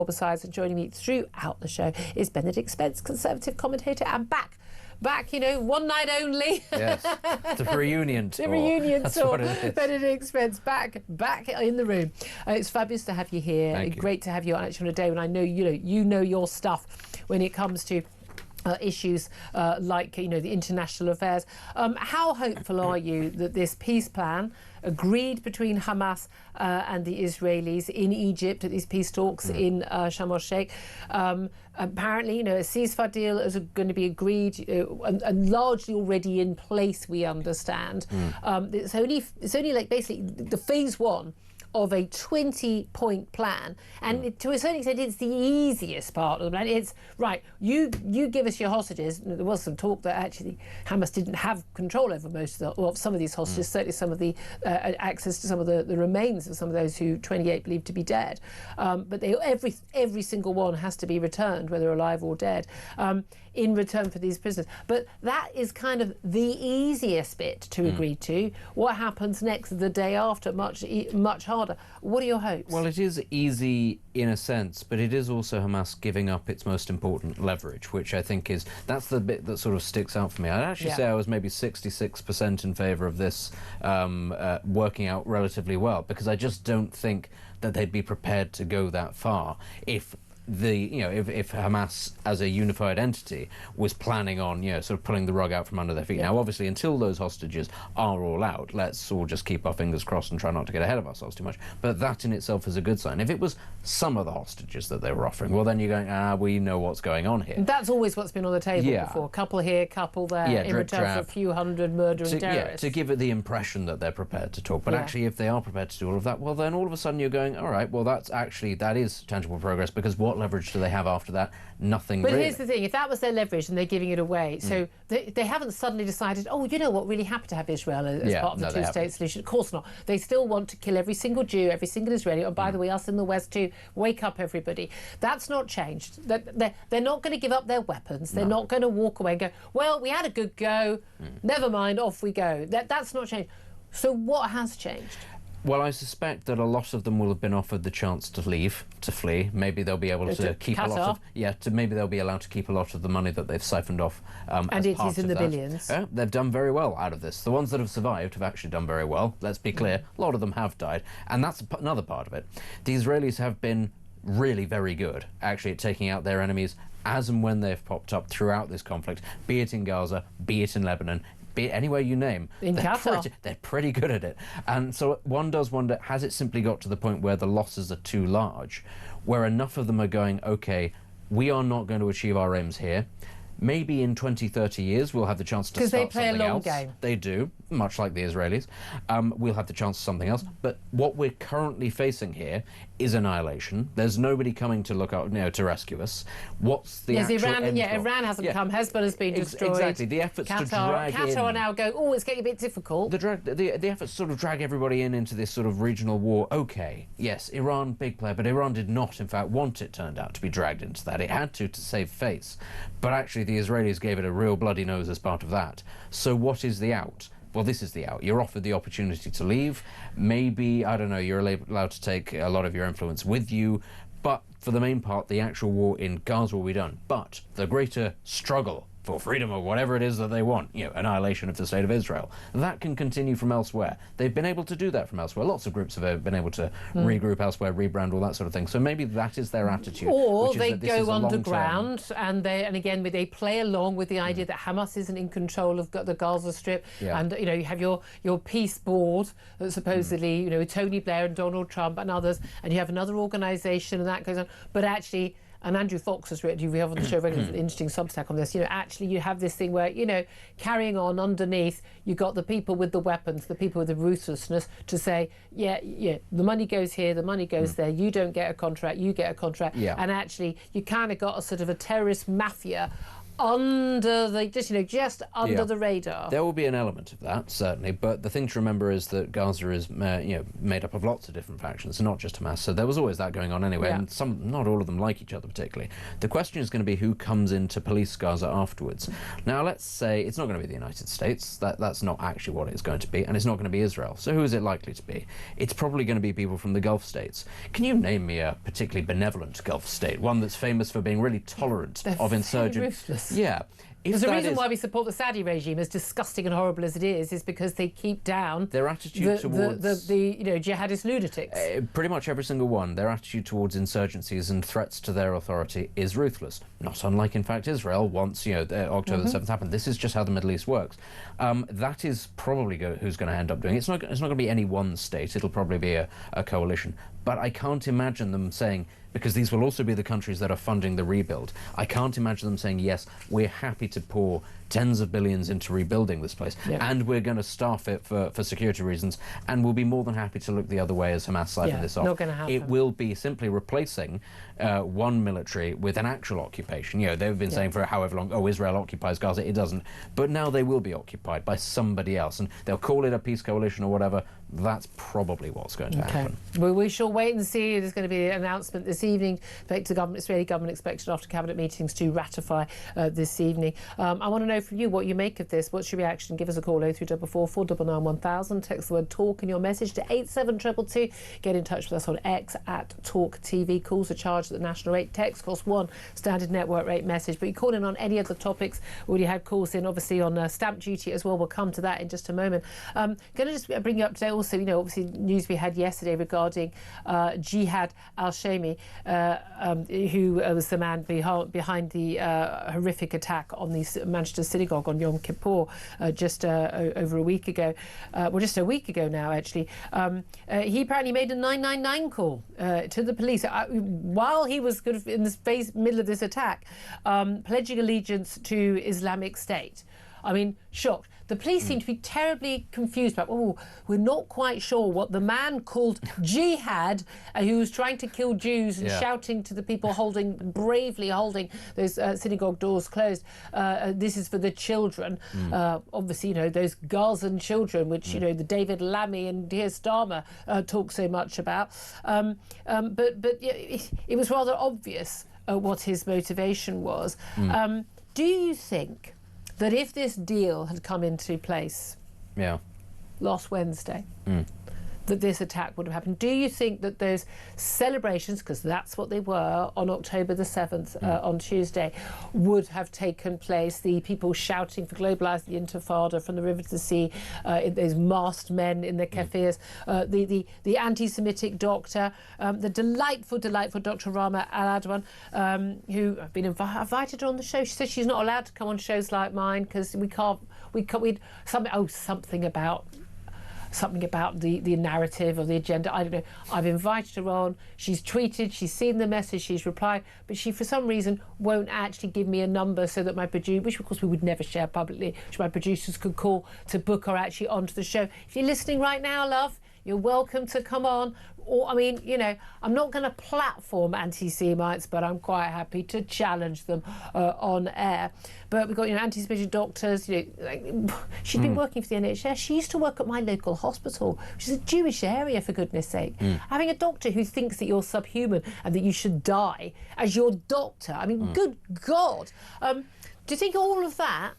Besides, and joining me throughout the show is Benedict Spence, Conservative commentator, and back, one night only. Yes, it's a reunion tour. The reunion That's tour. what it is. Benedict Spence back in the room. It's fabulous to have you here. Thank you. Great to have you actually on a day when I know you know your stuff when it comes to issues like the international affairs. How hopeful are you that this peace plan agreed between Hamas and the Israelis in Egypt at these peace talks in Sharm el-Sheikh? Apparently, a ceasefire deal is going to be agreed and largely already in place, we understand. It's only like basically the phase one of a 20-point plan, and to a certain extent it's the easiest part of the plan. It's right, you give us your hostages. There was some talk that actually Hamas didn't have control over some of these hostages, certainly some of the access to some of the remains of some of those who 28 believed to be dead, but every single one has to be returned, whether alive or dead, in return for these prisoners. But that is kind of the easiest bit to agree to. What happens next, the day after, much harder. What are your hopes? Well, it is easy in a sense, but it is also Hamas giving up its most important leverage, which I think that's the bit that sort of sticks out for me. I'd actually say I was maybe 66% in favour of this working out relatively well, because I just don't think that they'd be prepared to go that far if Hamas as a unified entity was planning on sort of pulling the rug out from under their feet. Now obviously until those hostages are all out, let's all just keep our fingers crossed and try not to get ahead of ourselves too much, but that in itself is a good sign. If it was some of the hostages that they were offering, well then you're going, we know what's going on here. That's always what's been on the table before. Couple here, couple there, in return for a few hundred murdering terrorists. To give it the impression that they're prepared to talk. But actually, if they are prepared to do all of that, well then all of a sudden you're going, all right, well that is tangible progress, because what leverage do they have after that? Nothing. But really. Here's the thing, if that was their leverage and they're giving it away, so they haven't suddenly decided, what, really happy to have Israel as part of the two-state solution. Of course not. They still want to kill every single Jew, every single Israeli, and by the way, us in the West too. Wake up, everybody. That's not changed. They're not going to give up their weapons. They're not going to walk away and go, well, we had a good go, never mind, off we go. That's not changed. So what has changed? Well, I suspect that a lot of them will have been offered the chance to flee. Maybe they'll be able to keep a lot of... maybe they'll be allowed to keep a lot of the money that they've siphoned off and it is in the billions. They've done very well out of this. The ones that have survived have actually done very well. Let's be clear. A lot of them have died. And that's another part of it. The Israelis have been really very good, actually, at taking out their enemies as and when they've popped up throughout this conflict, be it in Gaza, be it in Lebanon, be it anywhere you name. They're pretty good at it. And so one does wonder, has it simply got to the point where the losses are too large, where enough of them are going, OK, we are not going to achieve our aims here. Maybe in 20, 30 years we'll have the chance to start something else. Because they play a long game. They do, much like the Israelis. We'll have the chance to something else. But what we're currently facing here is annihilation. There's nobody coming to look out, to rescue us. What's the actual end goal? Iran hasn't come. Hezbollah's been destroyed. Exactly. The efforts to drag in... Qatar are now going, it's getting a bit difficult. The efforts to sort of drag everybody into this sort of regional war. OK, yes, Iran, big player, but Iran did not, in fact, want it, turned out, to be dragged into that. It had to save face. But actually, the Israelis gave it a real bloody nose as part of that. So what is the out? Well, this is the out. You're offered the opportunity to leave. Maybe, I don't know, you're allowed to take a lot of your influence with you. But for the main part, the actual war in Gaza will be done. But the greater struggle for freedom or whatever it is that they want, annihilation of the State of Israel, that can continue from elsewhere. They've been able to do that from elsewhere. Lots of groups have been able to regroup elsewhere, rebrand, all that sort of thing. So maybe that is their attitude. Or they go underground and again they play along with the idea that Hamas isn't in control of the Gaza Strip, and you have your peace board that supposedly Tony Blair and Donald Trump and others, and you have another organisation and that goes on, but actually. And Andrew Fox has written, we have on the show regularly, an interesting Substack on this, actually you have this thing where, carrying on underneath, you've got the people with the weapons, the people with the ruthlessness to say, the money goes here, the money goes there, you don't get a contract, you get a contract. And actually, you kind of got a sort of a terrorist mafia under the just under the radar. There will be an element of that, certainly, but the thing to remember is that Gaza is made up of lots of different factions, not just Hamas. So there was always that going on anyway, and not all of them like each other particularly. The question is going to be who comes in to police Gaza afterwards. Now, let's say it's not going to be the United States. That's not actually what it's going to be, and it's not going to be Israel. So who is it likely to be? It's probably going to be people from the Gulf states. Can you name me a particularly benevolent Gulf state, one that's famous for being really tolerant of insurgent? Ruthless. Yeah. There's a reason why we support the Saudi regime, as disgusting and horrible as it is because they keep down their attitude towards the jihadist lunatics. Pretty much every single one. Their attitude towards insurgencies and threats to their authority is ruthless. Not unlike, in fact, Israel. Once October the 7th happened, this is just how the Middle East works. That is probably who's going to end up doing it. It's not going to be any one state. It'll probably be a coalition. But I can't imagine them saying, because these will also be the countries that are funding the rebuild, I can't imagine them saying, yes, we're happy to pour tens of billions into rebuilding this place, and we're going to staff it for security reasons, and we'll be more than happy to look the other way as Hamas siphon this off. Not going to happen. It will be simply replacing one military with an actual occupation. They've been saying for however long, Israel occupies Gaza. It doesn't. But now they will be occupied by somebody else, and they'll call it a peace coalition or whatever. That's probably what's going to happen. Well, we shall wait and see. There's going to be an announcement this evening. Israeli government expected after cabinet meetings to ratify this evening. I want to know from you what you make of this. What's your reaction? Give us a call 0344 499 1000. Text the word talk in your message to 87222. Get in touch with us on X at TalkTV. Calls are charged at the national rate. Text costs £1, standard network rate message. But you call in on any of the topics. We already had calls in, obviously, on stamp duty as well. We'll come to that in just a moment. Going to just bring you up today. Also, obviously, news we had yesterday regarding Jihad al-Shami, who was the man behind the horrific attack on the Manchester synagogue on Yom Kippur just over a week ago. Just a week ago now, actually. He apparently made a 999 call to the police while he was kind of in the middle of this attack, pledging allegiance to Islamic State. I mean, shocked. The police seem to be terribly confused about, we're not quite sure what the man called Jihad, who was trying to kill Jews and shouting to the people bravely holding those synagogue doors closed. This is for the children. Obviously, those Gazan children, which, the David Lammy and Keir Starmer talk so much about. But it was rather obvious what his motivation was. Do you think that if this deal had come into place last Wednesday, that this attack would have happened? Do you think that those celebrations, because that's what they were on October the 7th, on Tuesday, would have taken place? The people shouting for globalising the Intifada from the river to the sea, those masked men in the cafes, the anti-Semitic doctor, the delightful Dr. Rama Al-Adwan, who have been invited on the show. She says she's not allowed to come on shows like mine because something about the narrative or the agenda. I don't know. I've invited her on. She's tweeted. She's seen the message. She's replied. But she, for some reason, won't actually give me a number so that my producer, which of course we would never share publicly, which my producers could call to book her actually onto the show. If you're listening right now, love, you're welcome to come on. Or, I mean, I'm not going to platform anti-Semites, but I'm quite happy to challenge them on air. But we've got, anti-Semitic doctors. She's been working for the NHS. She used to work at my local hospital, which is a Jewish area, for goodness sake. Having a doctor who thinks that you're subhuman and that you should die as your doctor. I mean, good God. Do you think all of that,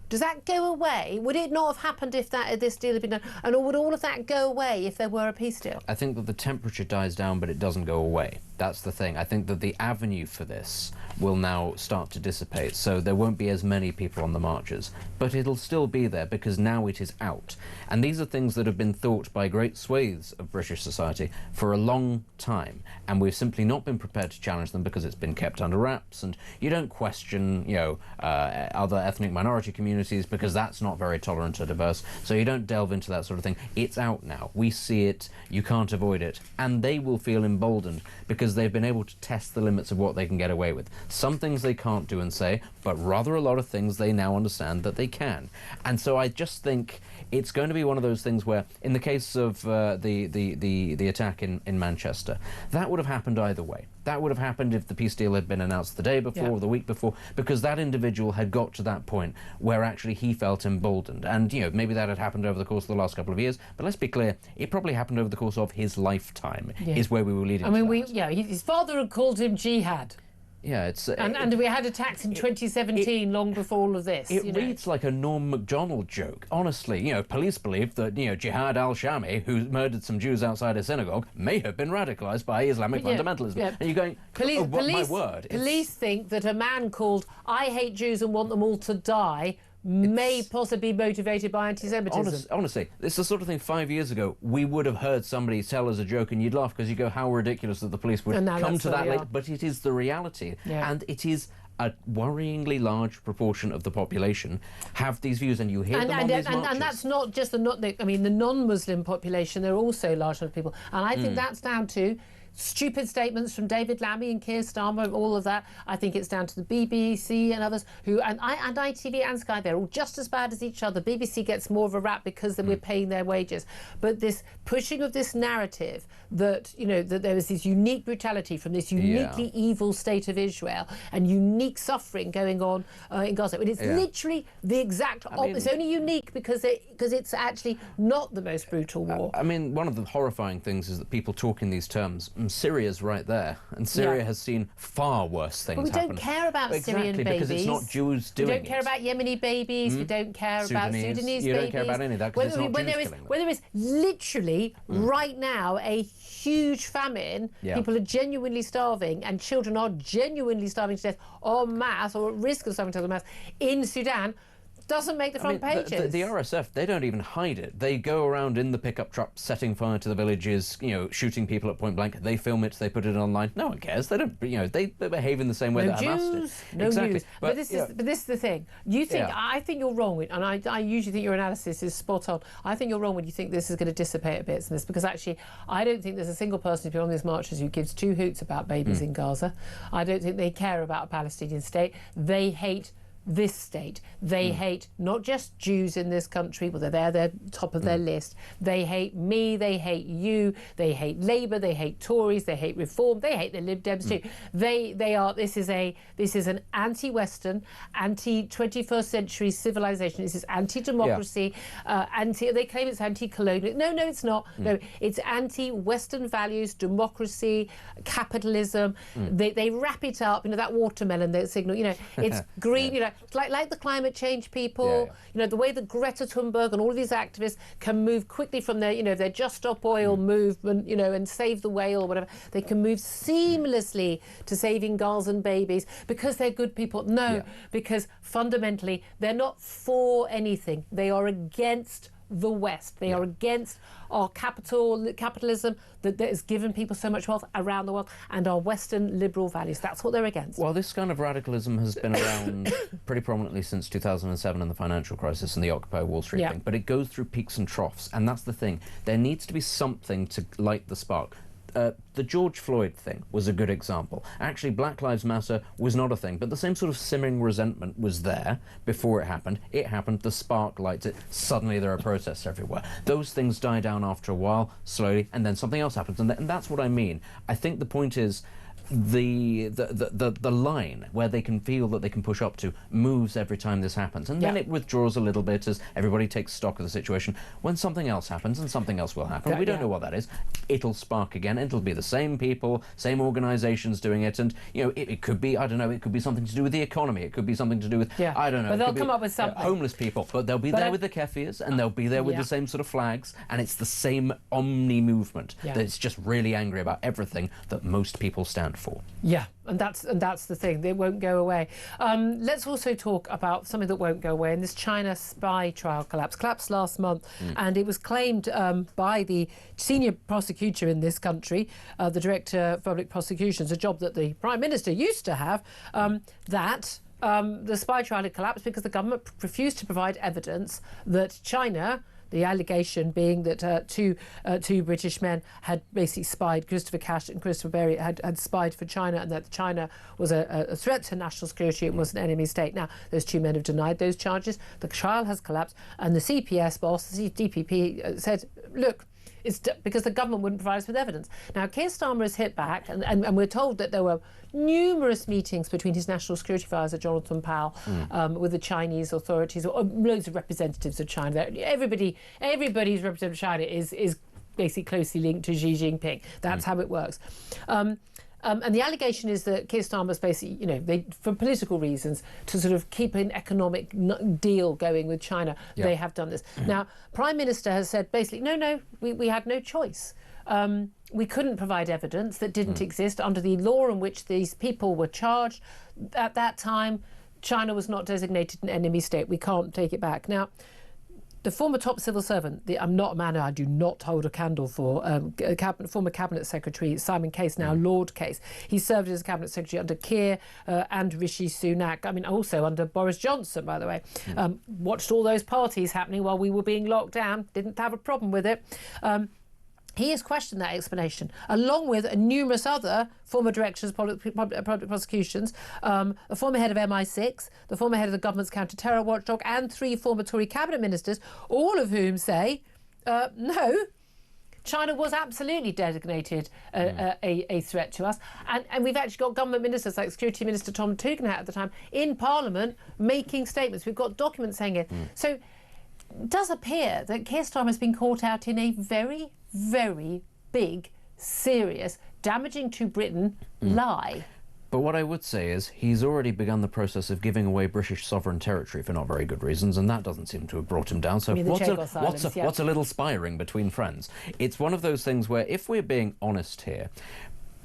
does that go away? Would it not have happened if this deal had been done? And would all of that go away if there were a peace deal? I think that the temperature dies down, but it doesn't go away. That's the thing. I think that the avenue for this will now start to dissipate, so there won't be as many people on the marches. But it'll still be there because now it is out. And these are things that have been thought by great swathes of British society for a long time, and we've simply not been prepared to challenge them because it's been kept under wraps, and you don't question, other ethnic minority communities because that's not very tolerant or diverse, so you don't delve into that sort of thing. It's out now. We see it. You can't avoid it. And they will feel emboldened because they've been able to test the limits of what they can get away with. Some things they can't do and say, but rather a lot of things they now understand that they can. And so I just think it's going to be one of those things where, in the case of the attack in Manchester, that would have happened either way. That would have happened if the peace deal had been announced the day before or the week before, because that individual had got to that point where actually he felt emboldened. And, you know, maybe that had happened over the course of the last couple of years, but let's be clear, it probably happened over the course of his lifetime, is where we were leading to. His father had called him jihad. Yeah, it's... and we had attacks in 2017, long before all of this. It reads like a Norm MacDonald joke. Honestly, you know, police believe that, you know, Jihad al-Shami, who murdered some Jews outside a synagogue, may have been radicalised by Islamic fundamentalism. Yeah. And you're going, my word. Police think that a man called I hate Jews and want them all to die may possibly be motivated by anti-Semitism. Honestly, it's the sort of thing 5 years ago we would have heard somebody tell as a joke and you'd laugh because you go, how ridiculous that the police would come to that late. But it is the reality. Yeah. And it is a worryingly large proportion of the population have these views, and you hear them on these marches. And that's not just the non-Muslim population, there are also large number of people. And I think that's down to stupid statements from David Lammy and Keir Starmer, all of that. I think it's down to the BBC and others who, and ITV and Sky, they're all just as bad as each other. BBC gets more of a rap because then we're paying their wages. But this pushing of this narrative that, you know, that there was this unique brutality from this uniquely evil state of Israel and unique suffering going on in Gaza. And it's literally the exact opposite. It's only unique because it's actually not the most brutal war. I mean, one of the horrifying things is that people talk in these terms. Syria's right there, and Syria has seen far worse things happen. But we don't care about Syrian babies. Because it's not Jews doing it. We don't care about Yemeni babies. We don't care about Sudanese babies. You don't care about any of that because it's not Jews killing them. When there is literally right now a huge famine, people are genuinely starving, and children are genuinely starving to death en masse, or at risk of starving to death en masse, in Sudan, doesn't make the front pages. The RSF, they don't even hide it. They go around in the pickup truck setting fire to the villages, you know, shooting people at point blank. They film it, they put it online. No one cares. They don't, you know, they behave in the same way that Hamas did. No news. But this is the thing. You think, I think you're wrong, and I usually think your analysis is spot on. I think you're wrong when you think this is going to dissipate a bit, because actually I don't think there's a single person who's on these marches who gives two hoots about babies in Gaza. I don't think they care about a Palestinian state. They hate this state. They hate not just Jews in this country, but they're top of their list. They hate me, they hate you, they hate Labour, they hate Tories, they hate Reform, they hate the Lib Dems too. This is an anti-Western, anti-21st century civilization. This is anti-democracy, they claim it's anti-colonial. No, it's not. No, it's anti-Western values, democracy, capitalism. They wrap it up, you know, that watermelon, that signal, you know, it's green, you know, like the climate change people, you know, the way that Greta Thunberg and all of these activists can move quickly from their, you know, their Just Stop Oil movement, you know, and save the whale or whatever. They can move seamlessly to saving girls and babies because they're good people. No, because fundamentally they're not for anything. They are against the West. They are against our capitalism that has given people so much wealth around the world, and our Western liberal values. That's what they're against. Well, this kind of radicalism has been around pretty prominently since 2007 and the financial crisis and the Occupy Wall Street thing, but it goes through peaks and troughs, and that's the thing. There needs to be something to light the spark. The George Floyd thing was a good example. Actually, Black Lives Matter was not a thing, but the same sort of simmering resentment was there before it happened. It happened, the spark lights it, suddenly there are protests everywhere. Those things die down after a while, slowly, and then something else happens, and that's what I mean. I think the point is the line where they can feel that they can push up to moves every time this happens, and then it withdraws a little bit as everybody takes stock of the situation. When something else happens, and something else will happen, we don't know what that is, it'll spark again. It'll be the same people, same organisations doing it, and you know, it could be, I don't know, it could be something to do with the economy, it could be something to do with, I don't know, but they'll come up with something. Homeless people, but they'll be there with the kefirs, and they'll be there with the same sort of flags, and it's the same omni movement that's just really angry about everything that most people stand for. Yeah, and that's the thing. They won't go away. Let's also talk about something that won't go away. And this China spy trial collapsed last month, and it was claimed by the senior prosecutor in this country, the Director of Public Prosecutions, a job that the Prime Minister used to have, that the spy trial had collapsed because the government refused to provide evidence that China, the allegation being that two British men had basically spied, Christopher Cash and Christopher Berry had spied for China, and that China was a threat to national security and was an enemy state. Now, those two men have denied those charges. The trial has collapsed, and the CPS boss, the DPP, said, look, It's because the government wouldn't provide us with evidence. Now, Keir Starmer has hit back, and we're told that there were numerous meetings between his National Security Advisor, Jonathan Powell, with the Chinese authorities, or loads of representatives of China. Everybody's representative of China is basically closely linked to Xi Jinping. That's how it works. And the allegation is that Keir Starmer's basically, for political reasons, to sort of keep an economic deal going with China, they have done this. Now, Prime Minister has said basically, no, we had no choice. We couldn't provide evidence that didn't exist under the law in which these people were charged. At that time, China was not designated an enemy state. We can't take it back. Now, the former top civil servant, I'm not a man I do not hold a candle for, former Cabinet Secretary Simon Case, now Lord Case. He served as Cabinet Secretary under Keir and Rishi Sunak. I mean, also under Boris Johnson, by the way. Watched all those parties happening while we were being locked down. Didn't have a problem with it. He has questioned that explanation, along with numerous other former directors of public prosecutions, a former head of MI6, the former head of the government's counter-terror watchdog, and 3 former Tory cabinet ministers, all of whom say, no, China was absolutely designated a threat to us. And we've actually got government ministers like Security Minister Tom Tugendhat at the time in Parliament making statements. We've got documents saying it. So it does appear that Keir Starmer has been caught out in a very, very big, serious, damaging to Britain lie. But what I would say is he's already begun the process of giving away British sovereign territory for not very good reasons, and that doesn't seem to have brought him down. So what's a little spiring between friends? It's one of those things where, if we're being honest here,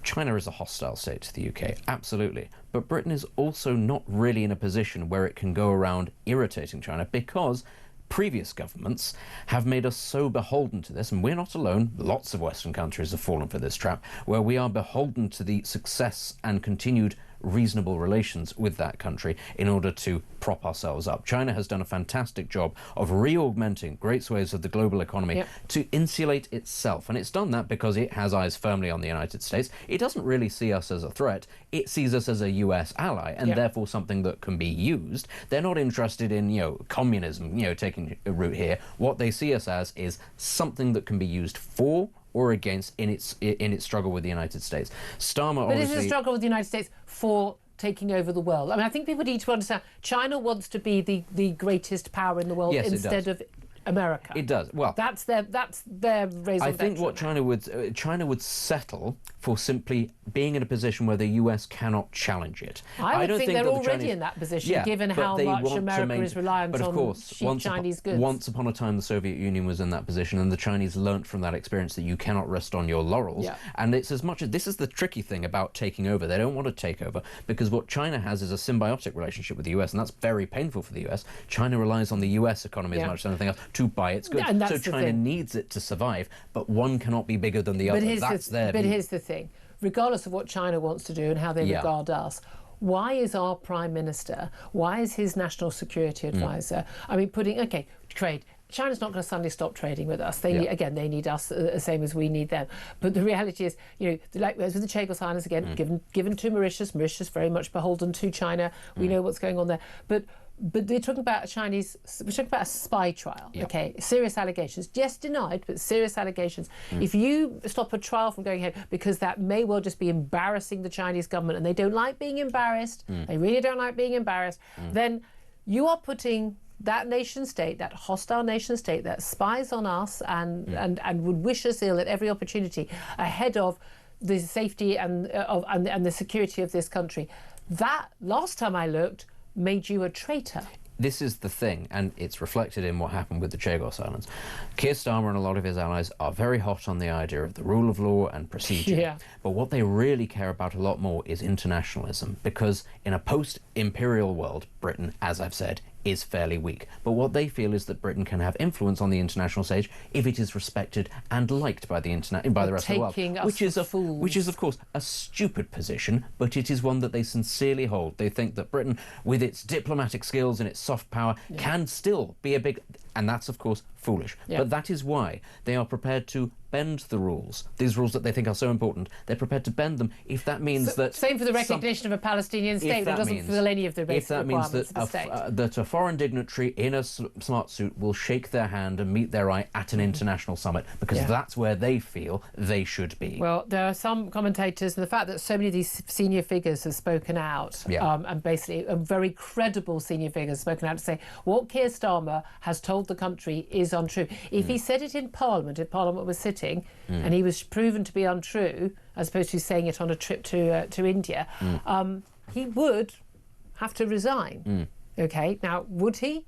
China is a hostile state to the UK, absolutely. But Britain is also not really in a position where it can go around irritating China, because previous governments have made us so beholden to this, and we're not alone. Lots of Western countries have fallen for this trap, where we are beholden to the success and continued reasonable relations with that country in order to prop ourselves up. China has done a fantastic job of re-augmenting great swathes of the global economy to insulate itself, and it's done that because it has eyes firmly on the United States. It doesn't really see us as a threat. It sees us as a US ally, and therefore something that can be used. They're not interested in, communism, taking a route here. What they see us as is something that can be used for or against in its struggle with the United States. Starmer, but obviously, it's a struggle with the United States for taking over the world. I mean, I think people need to understand China wants to be the greatest power in the world instead of America. It does. Well, that's their raison I think d'etre. what China would settle for simply being in a position where the US cannot challenge it. I don't think they're that already in that position, given how much America is reliant on cheap Chinese goods. Once upon a time, the Soviet Union was in that position, and the Chinese learnt from that experience that you cannot rest on your laurels. And it's as much as this is the tricky thing about taking over. They don't want to take over because what China has is a symbiotic relationship with the US, and that's very painful for the US. China relies on the US economy as much as anything else to buy its goods. So China needs it to survive, but one cannot be bigger than the other. But here's the thing. Regardless of what China wants to do and how they regard us, why is our Prime Minister, why is his National Security Advisor, I mean, trade. China's not going to suddenly stop trading with us. They need us the same as we need them. But the reality is, like with the Chagos Islands again, given to Mauritius. Mauritius very much beholden to China. We know what's going on there. But they're talking about we're talking about a spy trial, serious allegations. Yes, denied, but serious allegations. If you stop a trial from going ahead because that may well just be embarrassing the Chinese government, and they don't like being embarrassed, they really don't like being embarrassed, then you are putting that nation state, that hostile nation state that spies on us and would wish us ill at every opportunity, ahead of the safety and the security of this country. That, last time I looked, made you a traitor. This is the thing, and it's reflected in what happened with the Chagos Islands. Keir Starmer and a lot of his allies are very hot on the idea of the rule of law and procedure. But what they really care about a lot more is internationalism, because in a post-imperial world, Britain, as I've said, is fairly weak. But what they feel is that Britain can have influence on the international stage if it is respected and liked by the rest of the world. Which is, of course, a stupid position, but it is one that they sincerely hold. They think that Britain, with its diplomatic skills and its soft power, can still be a big... And that's, of course, foolish. But that is why they are prepared to bend the rules, these rules that they think are so important. They're prepared to bend them if that means that... Same for the recognition of a Palestinian state that doesn't fulfill any of the basic requirements of the state. That a foreign dignitary in a smart suit will shake their hand and meet their eye at an international summit, because that's where they feel they should be. Well, there are some commentators, and the fact that so many of these senior figures have spoken out, and basically very credible senior figures spoken out to say what Keir Starmer has told the country is untrue. If he said it in Parliament, if Parliament was sitting, and he was proven to be untrue, as opposed to saying it on a trip to India, he would have to resign. Okay, now would he?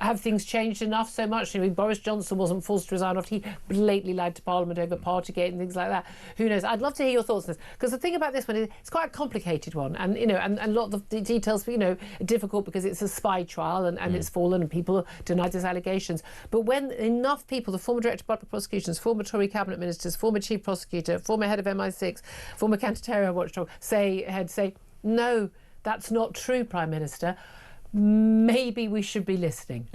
Have things changed enough so much? I mean, Boris Johnson wasn't forced to resign after he blatantly lied to Parliament over Partygate and things like that. Who knows? I'd love to hear your thoughts on this, because the thing about this one is it's quite a complicated one, and and a lot of the details are difficult because it's a spy trial and it's fallen and people denied these allegations. But when enough people, the former director of public prosecutions, former Tory cabinet ministers, former chief prosecutor, former head of MI6, former counter-terror watchdog say no, that's not true, Prime Minister, maybe we should be listening.